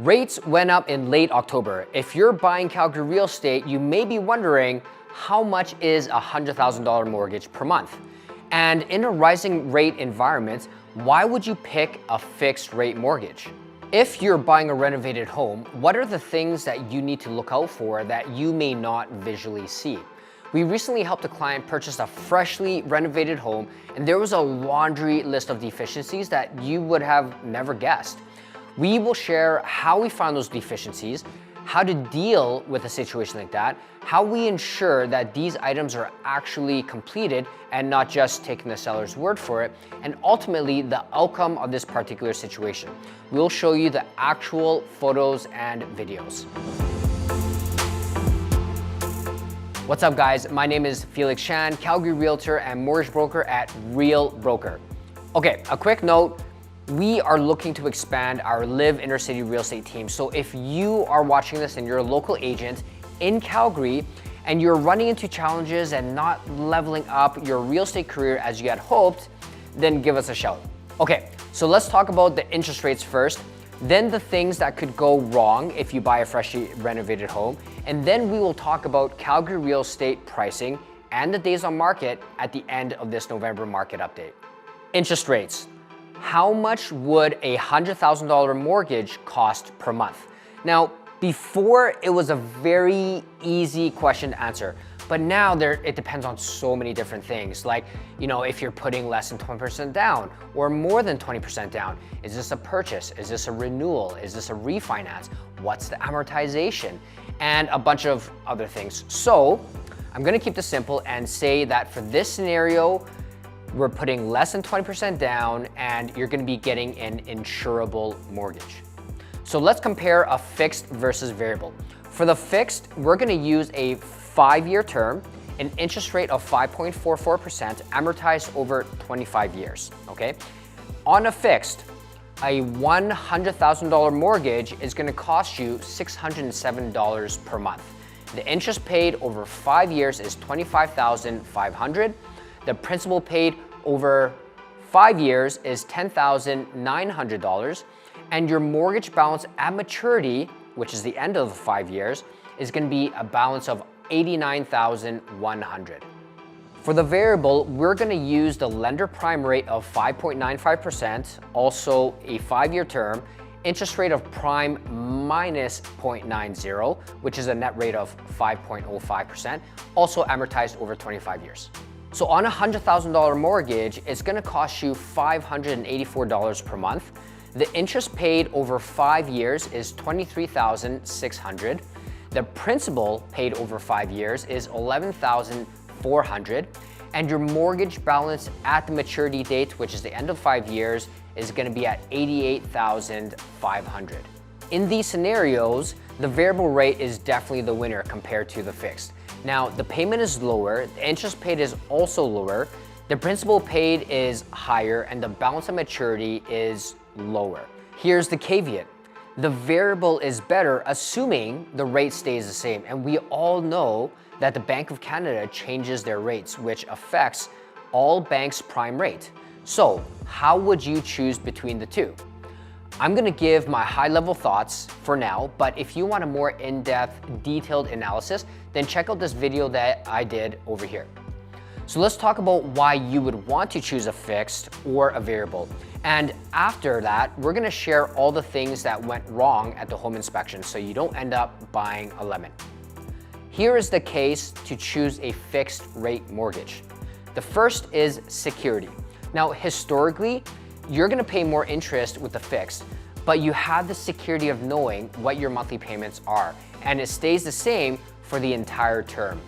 Rates went up in late October. If you're buying Calgary real estate, you may be wondering how much is a $100,000 mortgage per month? And in a rising rate environment, why would you pick a fixed rate mortgage? If you're buying a renovated home, what are the things that you need to look out for that you may not visually see? We recently helped a client purchase a freshly renovated home, and there was a laundry list of deficiencies that you would have never guessed. We will share how we found those deficiencies, how to deal with a situation like that, how we ensure that these items are actually completed and not just taking the seller's word for it, and ultimately the outcome of this particular situation. We'll show you the actual photos and videos. What's up guys, my name is Felix Chan, Calgary Realtor and Mortgage Broker at Real Broker. Okay, a quick note. We are looking to expand our LiveInnerCity real estate team. So if you are watching this and you're a local agent in Calgary and you're running into challenges and not leveling up your real estate career as you had hoped, then give us a shout. Okay, so let's talk about the interest rates first, then the things that could go wrong if you buy a freshly renovated home, and then we will talk about Calgary real estate pricing and the days on market at the end of this November market update. Interest rates. How much would a $100,000 mortgage cost per month? Now, before it was a very easy question to answer, but now it depends on so many different things. Like, if you're putting less than 20% down or more than 20% down, is this a purchase? Is this a renewal? Is this a refinance? What's the amortization? And a bunch of other things. So I'm gonna keep this simple and say that for this scenario, we're putting less than 20% down and you're gonna be getting an insurable mortgage. So let's compare a fixed versus variable. For the fixed, we're gonna use a 5-year term, an interest rate of 5.44% amortized over 25 years, okay? On a fixed, a $100,000 mortgage is gonna cost you $607 per month. The interest paid over 5 years is $25,500. The principal paid over 5 years is $10,900, and your mortgage balance at maturity, which is the end of the 5 years, is going to be a balance of $89,100. For the variable, we're going to use the lender prime rate of 5.95%, also a 5-year term, interest rate of prime minus 0.90, which is a net rate of 5.05%, also amortized over 25 years. So on a $100,000 mortgage, it's gonna cost you $584 per month. The interest paid over 5 years is $23,600. The principal paid over 5 years is $11,400. And your mortgage balance at the maturity date, which is the end of 5 years, is gonna be at $88,500. In these scenarios, the variable rate is definitely the winner compared to the fixed. Now, the payment is lower, the interest paid is also lower, the principal paid is higher, and the balance at maturity is lower. Here's the caveat. The variable is better assuming the rate stays the same, and we all know that the Bank of Canada changes their rates, which affects all banks' prime rate. So, how would you choose between the two? I'm gonna give my high-level thoughts for now, but if you want a more in-depth, detailed analysis, then check out this video that I did over here. So let's talk about why you would want to choose a fixed or a variable. And after that, we're gonna share all the things that went wrong at the home inspection so you don't end up buying a lemon. Here is the case to choose a fixed rate mortgage. The first is security. Now, historically, you're gonna pay more interest with the fixed, but you have the security of knowing what your monthly payments are, and it stays the same for the entire term.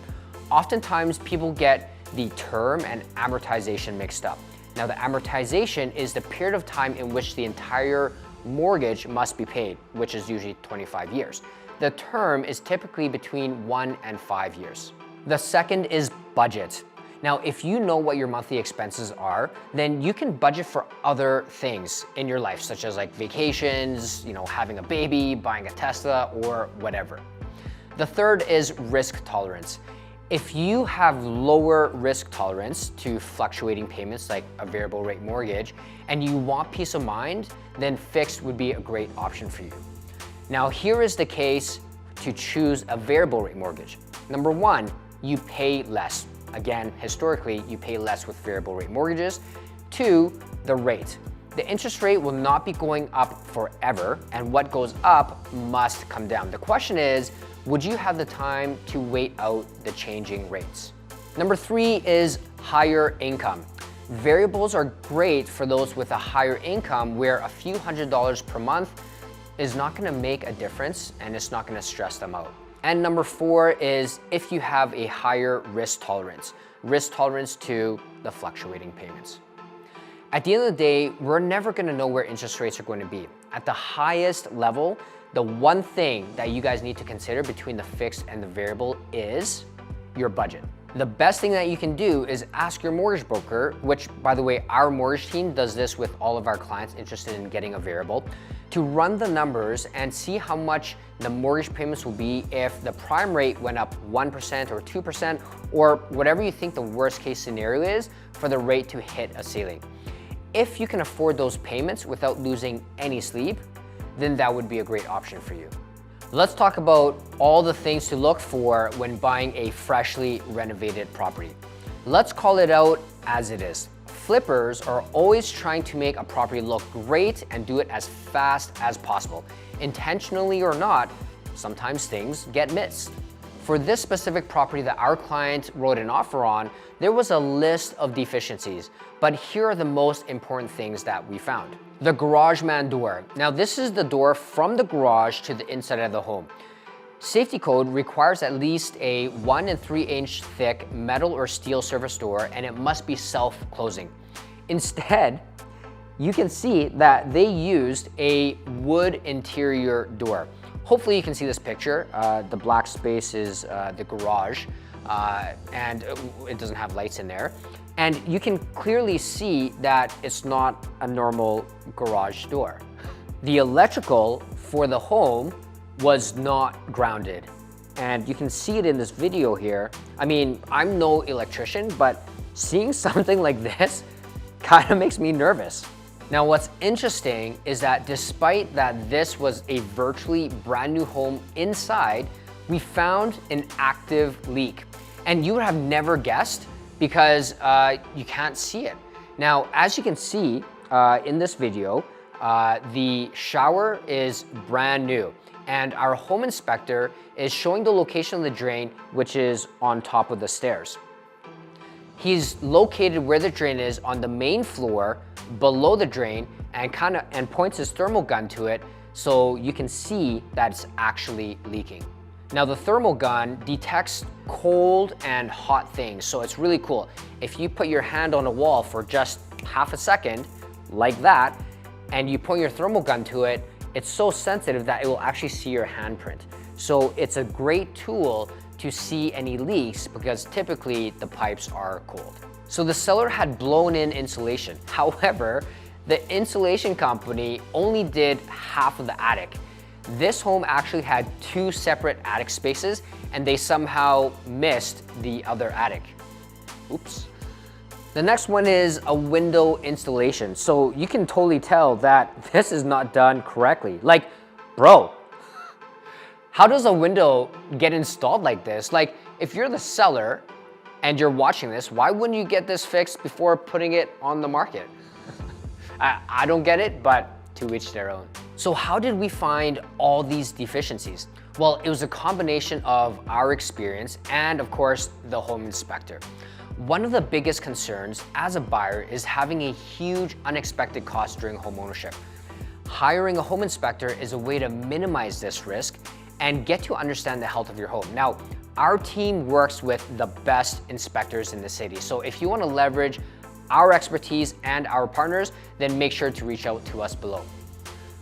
Oftentimes, people get the term and amortization mixed up. Now, the amortization is the period of time in which the entire mortgage must be paid, which is usually 25 years. The term is typically between 1 and 5 years. The second is budget. Now, if you know what your monthly expenses are, then you can budget for other things in your life, such as like vacations, having a baby, buying a Tesla, or whatever. The third is risk tolerance. If you have lower risk tolerance to fluctuating payments like a variable rate mortgage, and you want peace of mind, then fixed would be a great option for you. Now, here is the case to choose a variable rate mortgage. Number one, you pay less. Again, historically, you pay less with variable rate mortgages. Two, the rate. The interest rate will not be going up forever, and what goes up must come down. The question is, would you have the time to wait out the changing rates? Number three is higher income. Variables are great for those with a higher income where a few $100s per month is not gonna make a difference and it's not gonna stress them out. And number four is if you have a higher risk tolerance to the fluctuating payments. At the end of the day, we're never gonna know where interest rates are going to be. At the highest level, the one thing that you guys need to consider between the fixed and the variable is your budget. The best thing that you can do is ask your mortgage broker, which by the way, our mortgage team does this with all of our clients interested in getting a variable, to run the numbers and see how much the mortgage payments will be if the prime rate went up 1% or 2% or whatever you think the worst case scenario is for the rate to hit a ceiling. If you can afford those payments without losing any sleep, then that would be a great option for you. Let's talk about all the things to look for when buying a freshly renovated property. Let's call it out as it is. Flippers are always trying to make a property look great and do it as fast as possible. Intentionally or not, sometimes things get missed. For this specific property that our client wrote an offer on, there was a list of deficiencies, but here are the most important things that we found. The garage man door. Now this is the door from the garage to the inside of the home. Safety code requires at least a 1 3/8 thick metal or steel surface door, and it must be self-closing. Instead, you can see that they used a wood interior door. Hopefully you can see this picture. The black space is the garage, and it doesn't have lights in there. And you can clearly see that it's not a normal garage door. The electrical for the home was not grounded. And you can see it in this video here. I mean, I'm no electrician, but seeing something like this kind of makes me nervous. Now, what's interesting is that despite that this was a virtually brand new home inside, we found an active leak. And you would have never guessed because you can't see it. Now, as you can see in this video, the shower is brand new. And our home inspector is showing the location of the drain, which is on top of the stairs. He's located where the drain is on the main floor below the drain and points his thermal gun to it so you can see that it's actually leaking. Now the thermal gun detects cold and hot things, so it's really cool. If you put your hand on a wall for just half a second, like that, and you point your thermal gun to it, it's so sensitive that it will actually see your handprint. So it's a great tool to see any leaks because typically the pipes are cold. So the seller had blown in insulation. However, the insulation company only did half of the attic. This home actually had 2 separate attic spaces and they somehow missed the other attic. Oops. The next one is a window installation. So you can totally tell that this is not done correctly. Like, bro, how does a window get installed like this? Like, if you're the seller and you're watching this, why wouldn't you get this fixed before putting it on the market? I don't get it, but to each their own. So how did we find all these deficiencies? Well, it was a combination of our experience and of course, the home inspector. One of the biggest concerns as a buyer is having a huge unexpected cost during home ownership. Hiring a home inspector is a way to minimize this risk and get to understand the health of your home. Now, our team works with the best inspectors in the city. So if you want to leverage our expertise and our partners, then make sure to reach out to us below.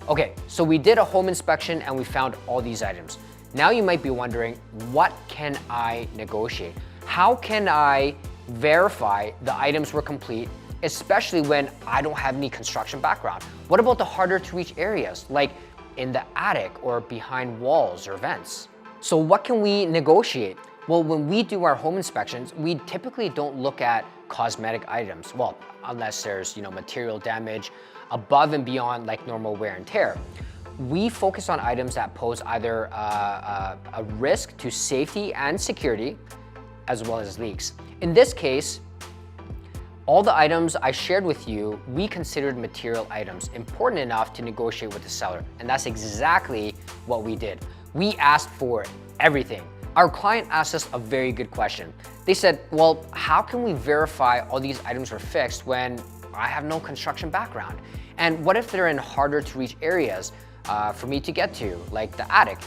Okay, so we did a home inspection and we found all these items. Now you might be wondering, what can I negotiate? How can I verify the items were complete, especially when I don't have any construction background? What about the harder to reach areas, like in the attic or behind walls or vents? So what can we negotiate? Well, when we do our home inspections, we typically don't look at cosmetic items. Well, unless there's material damage above and beyond like normal wear and tear. we focus on items that pose either a risk to safety and security, as well as leaks. In this case, all the items I shared with you, we considered material items important enough to negotiate with the seller, and that's exactly what we did. We asked for everything. Our client asked us a very good question. They said, well, how can we verify all these items were fixed when I have no construction background? And what if they're in harder to reach areas for me to get to, like the attic?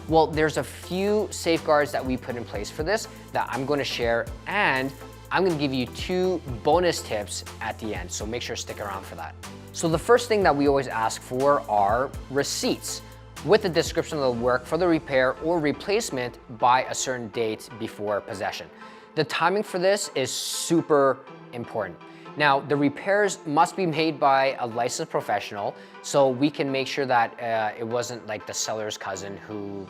Well, there's a few safeguards that we put in place for this that I'm going to share, and I'm going to give you 2 bonus tips at the end, so make sure to stick around for that. So the first thing that we always ask for are receipts with the description of the work for the repair or replacement by a certain date before possession. The timing for this is super important. Now, the repairs must be made by a licensed professional, so we can make sure that it wasn't like the seller's cousin who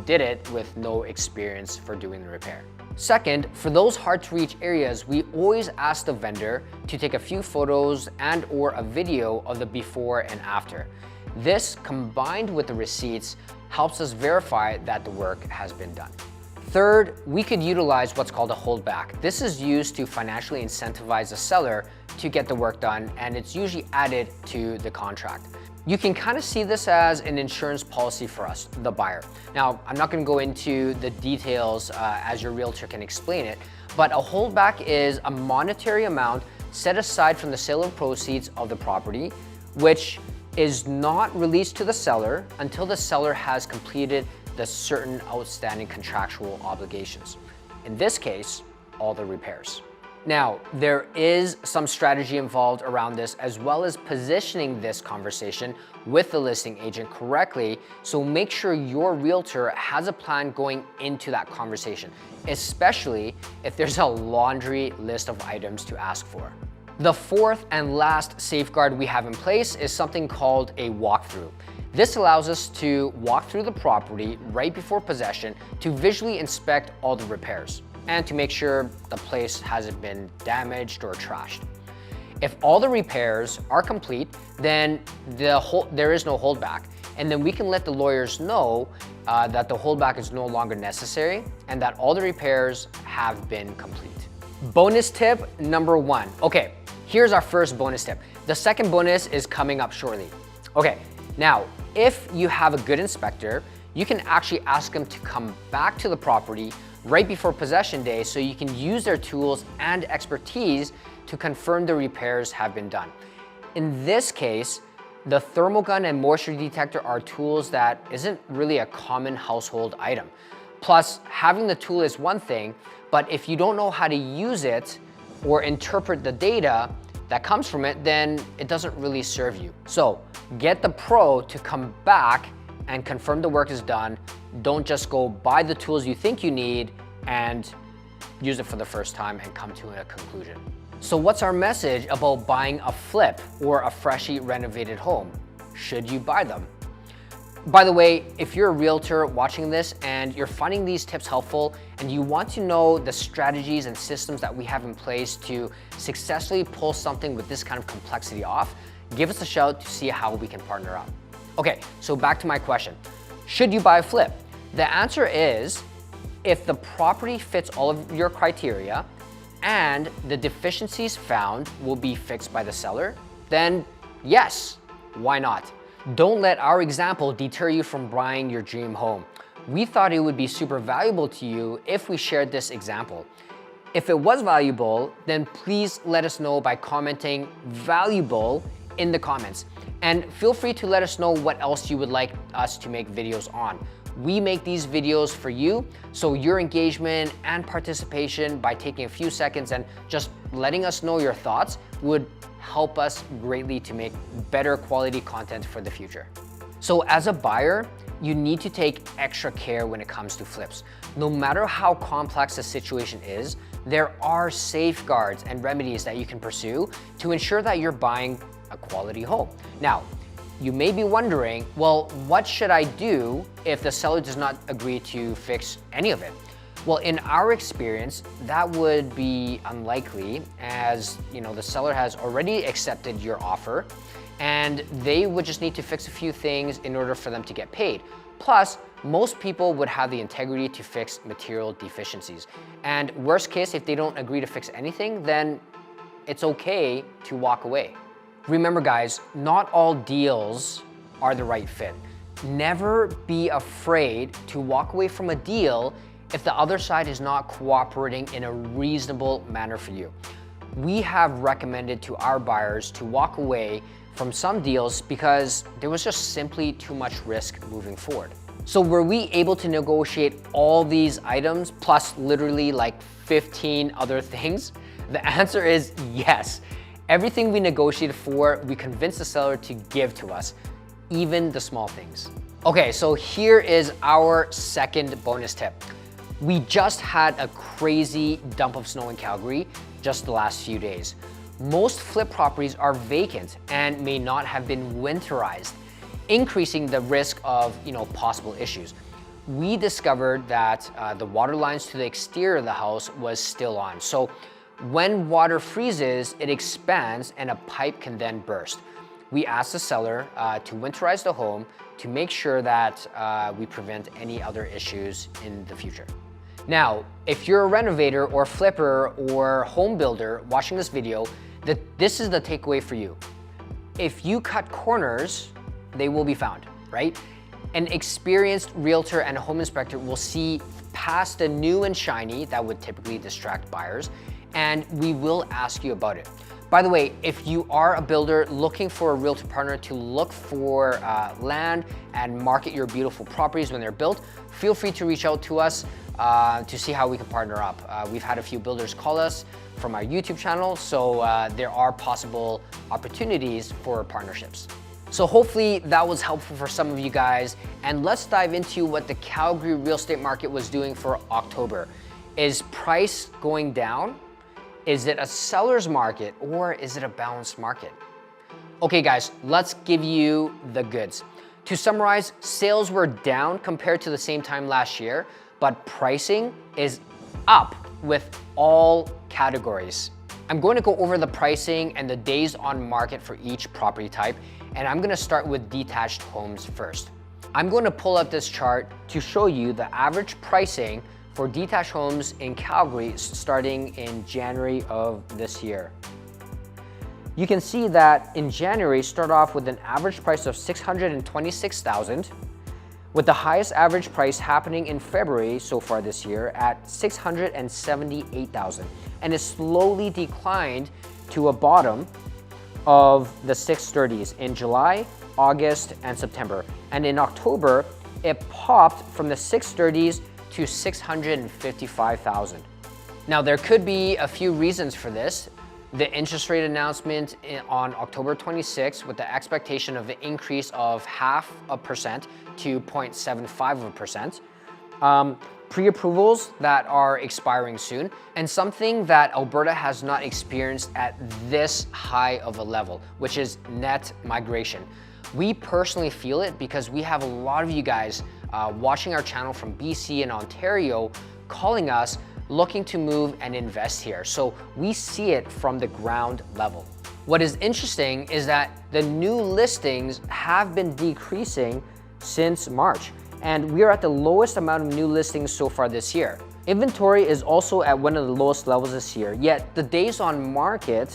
did it with no experience for doing the repair. Second, for those hard to reach areas, we always ask the vendor to take a few photos and or a video of the before and after. This, combined with the receipts, helps us verify that the work has been done. Third, we could utilize what's called a holdback. This is used to financially incentivize the seller to get the work done, and it's usually added to the contract. You can kind of see this as an insurance policy for us, the buyer. Now, I'm not going to go into the details as your realtor can explain it, but a holdback is a monetary amount set aside from the sale of proceeds of the property, which is not released to the seller until the seller has completed the certain outstanding contractual obligations. In this case, all the repairs. Now, there is some strategy involved around this, as well as positioning this conversation with the listing agent correctly, so make sure your realtor has a plan going into that conversation, especially if there's a laundry list of items to ask for. The fourth and last safeguard we have in place is something called a walkthrough. This allows us to walk through the property right before possession to visually inspect all the repairs and to make sure the place hasn't been damaged or trashed. If all the repairs are complete, then there is no holdback, and then we can let the lawyers know that the holdback is no longer necessary and that all the repairs have been complete. Bonus tip number 1. Okay, here's our first bonus tip. The second bonus is coming up shortly. Okay, now, if you have a good inspector, you can actually ask them to come back to the property right before possession day so you can use their tools and expertise to confirm the repairs have been done. In this case, the thermal gun and moisture detector are tools that isn't really a common household item. Plus, having the tool is one thing, but if you don't know how to use it or interpret the data that comes from it, then it doesn't really serve you. So get the pro to come back and confirm the work is done. Don't just go buy the tools you think you need and use it for the first time and come to a conclusion. So what's our message about buying a flip or a freshly renovated home? Should you buy them? By the way, if you're a realtor watching this and you're finding these tips helpful and you want to know the strategies and systems that we have in place to successfully pull something with this kind of complexity off, give us a shout to see how we can partner up. Okay, so back to my question. Should you buy a flip? The answer is, if the property fits all of your criteria and the deficiencies found will be fixed by the seller, then yes, why not? Don't let our example deter you from buying your dream home. We thought it would be super valuable to you if we shared this example. If it was valuable, then please let us know by commenting valuable in the comments. And feel free to let us know what else you would like us to make videos on. We make these videos for you, so your engagement and participation by taking a few seconds and just letting us know your thoughts would help us greatly to make better quality content for the future. So as a buyer, you need to take extra care when it comes to flips. No matter how complex the situation is, there are safeguards and remedies that you can pursue to ensure that you're buying a quality home. Now, you may be wondering, well, what should I do if the seller does not agree to fix any of it? Well, in our experience, that would be unlikely, as the seller has already accepted your offer and they would just need to fix a few things in order for them to get paid. Plus, most people would have the integrity to fix material deficiencies. And worst case, if they don't agree to fix anything, then it's okay to walk away. Remember guys, not all deals are the right fit. Never be afraid to walk away from a deal if the other side is not cooperating in a reasonable manner for you. We have recommended to our buyers to walk away from some deals because there was just simply too much risk moving forward. So were we able to negotiate all these items plus literally like 15 other things? The answer is yes. Everything we negotiated for, we convinced the seller to give to us, even the small things. Okay, so here is our second bonus tip. We just had a crazy dump of snow in Calgary just the last few days. Most flip properties are vacant and may not have been winterized, increasing the risk of possible issues. We discovered that the water lines to the exterior of the house was still on. So when water freezes, it expands and a pipe can then burst. We asked the seller to winterize the home to make sure that we prevent any other issues in the future. Now, if you're a renovator or flipper or home builder watching this video, this is the takeaway for you. If you cut corners, they will be found, right? An experienced realtor and home inspector will see past the new and shiny that would typically distract buyers, and we will ask you about it. By the way, if you are a builder looking for a realtor partner to look for land and market your beautiful properties when they're built, feel free to reach out to us to see how we can partner up. We've had a few builders call us from our YouTube channel, so there are possible opportunities for partnerships. So hopefully that was helpful for some of you guys, and let's dive into what the Calgary real estate market was doing for October. Is price going down? Is it a seller's market or is it a balanced market? Okay guys, let's give you the goods. To summarize, sales were down compared to the same time last year, but pricing is up with all categories. I'm going to go over the pricing and the days on market for each property type, and I'm going to start with detached homes first. I'm going to pull up this chart to show you the average pricing for detached homes in Calgary starting in January of this year. You can see that in January start off with an average price of $626,000, with the highest average price happening in February so far this year at $678,000, and it slowly declined to a bottom of the 630s in July, August, and September. And in October, it popped from the 630s to $655,000. Now, there could be a few reasons for this. The interest rate announcement on October 26 with the expectation of an increase of 0.5% to 0.75%. Pre-approvals that are expiring soon, and something that Alberta has not experienced at this high of a level, which is net migration. We personally feel it because we have a lot of you guys watching our channel from BC and Ontario calling us looking to move and invest here. So we see it from the ground level. What is interesting is that the new listings have been decreasing since March, and we are at the lowest amount of new listings so far this year. Inventory is also at one of the lowest levels this year, yet the days on market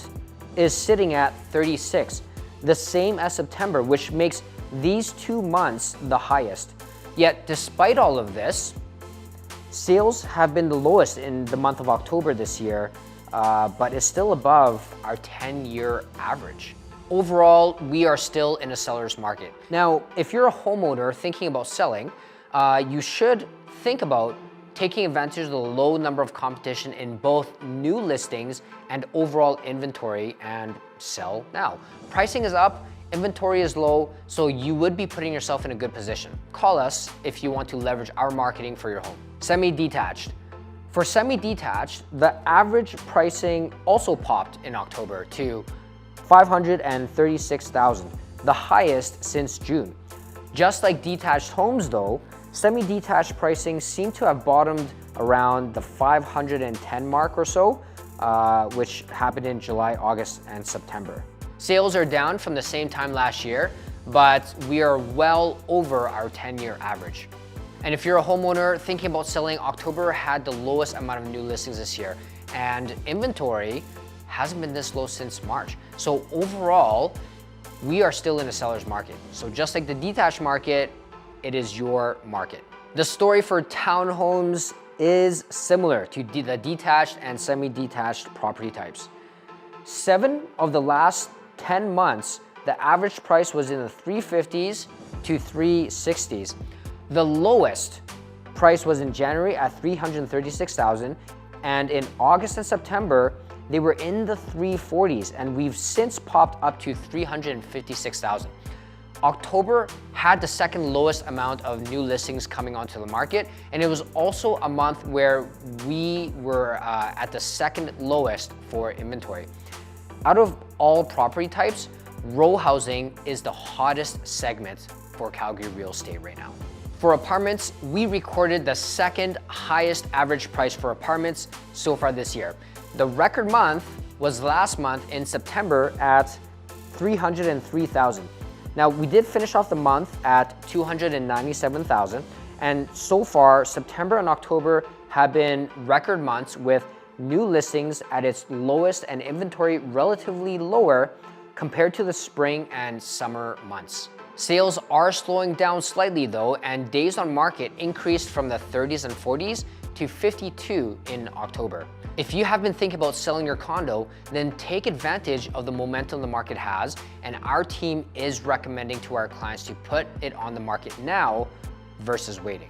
is sitting at 36, the same as September, which makes these 2 months the highest. Yet despite all of this, sales have been the lowest in the month of October this year, but is still above our 10-year average. Overall, we are still in a seller's market. Now, if you're a homeowner thinking about selling, you should think about taking advantage of the low number of competition in both new listings and overall inventory and sell now. Pricing is up, inventory is low, so you would be putting yourself in a good position. Call us if you want to leverage our marketing for your home. Semi-detached. For semi-detached, the average pricing also popped in October to $536,000, the highest since June. Just like detached homes though, semi-detached pricing seemed to have bottomed around the 510 mark or so, which happened in July, August, and September. Sales are down from the same time last year, but we are well over our 10-year average. And if you're a homeowner thinking about selling, October had the lowest amount of new listings this year, and inventory hasn't been this low since March. So overall, we are still in a seller's market. So just like the detached market, it is your market. The story for townhomes is similar to the detached and semi-detached property types. 7 of the last 10 months, the average price was in the 350s to 360s. The lowest price was in January at 336,000, and in August and September, they were in the 340s, and we've since popped up to 356,000. October had the second lowest amount of new listings coming onto the market, and it was also a month where we were at the second lowest for inventory. Out of all property types, row housing is the hottest segment for Calgary real estate right now. For apartments, we recorded the second highest average price for apartments so far this year. The record month was last month in September at 303,000. Now, we did finish off the month at 297,000, and so far, September and October have been record months with new listings at its lowest and inventory relatively lower compared to the spring and summer months. Sales are slowing down slightly though, and days on market increased from the 30s and 40s to 52 in October. If you have been thinking about selling your condo, then take advantage of the momentum the market has, and our team is recommending to our clients to put it on the market now versus waiting.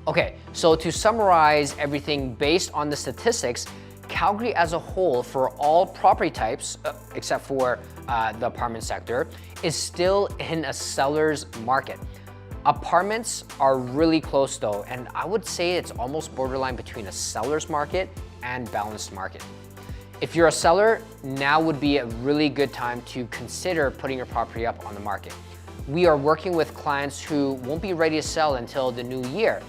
Okay, so to summarize everything based on the statistics, Calgary as a whole for all property types, except for the apartment sector, is still in a seller's market. Apartments are really close though, and I would say it's almost borderline between a seller's market and balanced market. If you're a seller, now would be a really good time to consider putting your property up on the market. We are working with clients who won't be ready to sell until the new year,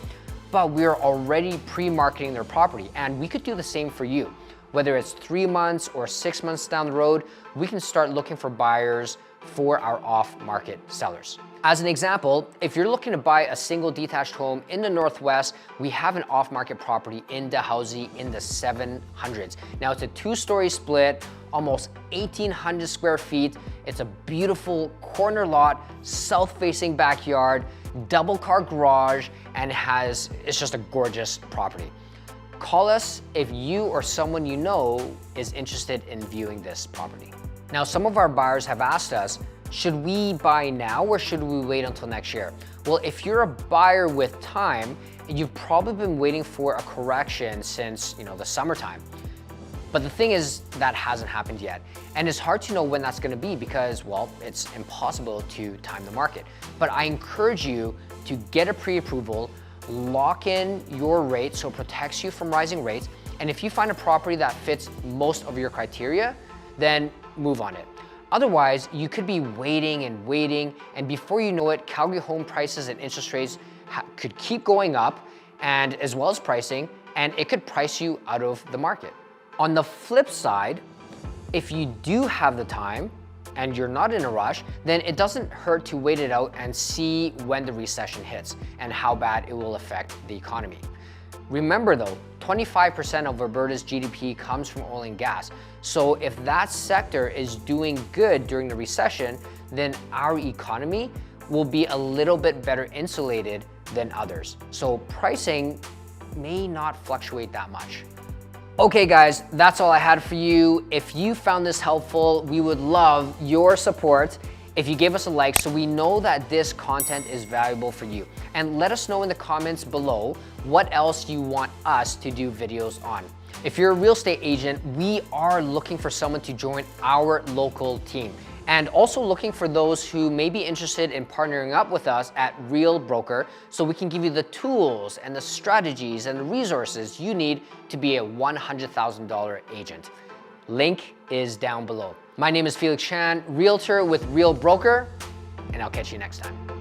but we are already pre-marketing their property, and we could do the same for you. Whether it's 3 months or 6 months down the road, we can start looking for buyers for our off-market sellers. As an example, if you're looking to buy a single detached home in the Northwest, we have an off-market property in Dalhousie in the 700s. Now it's a 2-story split, almost 1,800 square feet. It's a beautiful corner lot, south-facing backyard, double-car garage, and it's just a gorgeous property. Call us if you or someone you know is interested in viewing this property. Now, some of our buyers have asked us, should we buy now or should we wait until next year? Well, if you're a buyer with time, you've probably been waiting for a correction since, the summertime. But the thing is, that hasn't happened yet. And it's hard to know when that's gonna be because, well, it's impossible to time the market. But I encourage you to get a pre-approval, lock in your rate so it protects you from rising rates. And if you find a property that fits most of your criteria, then move on it. Otherwise, you could be waiting, and before you know it, Calgary home prices and interest rates could keep going up, and as well as pricing, and it could price you out of the market. On the flip side, if you do have the time and you're not in a rush, then it doesn't hurt to wait it out and see when the recession hits and how bad it will affect the economy. Remember though, 25% of Alberta's GDP comes from oil and gas. So if that sector is doing good during the recession, then our economy will be a little bit better insulated than others. So pricing may not fluctuate that much. Okay guys, that's all I had for you. If you found this helpful, we would love your support if you give us a like so we know that this content is valuable for you. And let us know in the comments below what else you want us to do videos on. If you're a real estate agent, we are looking for someone to join our local team. And also looking for those who may be interested in partnering up with us at Real Broker so we can give you the tools and the strategies and the resources you need to be a $100,000 agent. Link is down below. My name is Felix Chan, Realtor with Real Broker, and I'll catch you next time.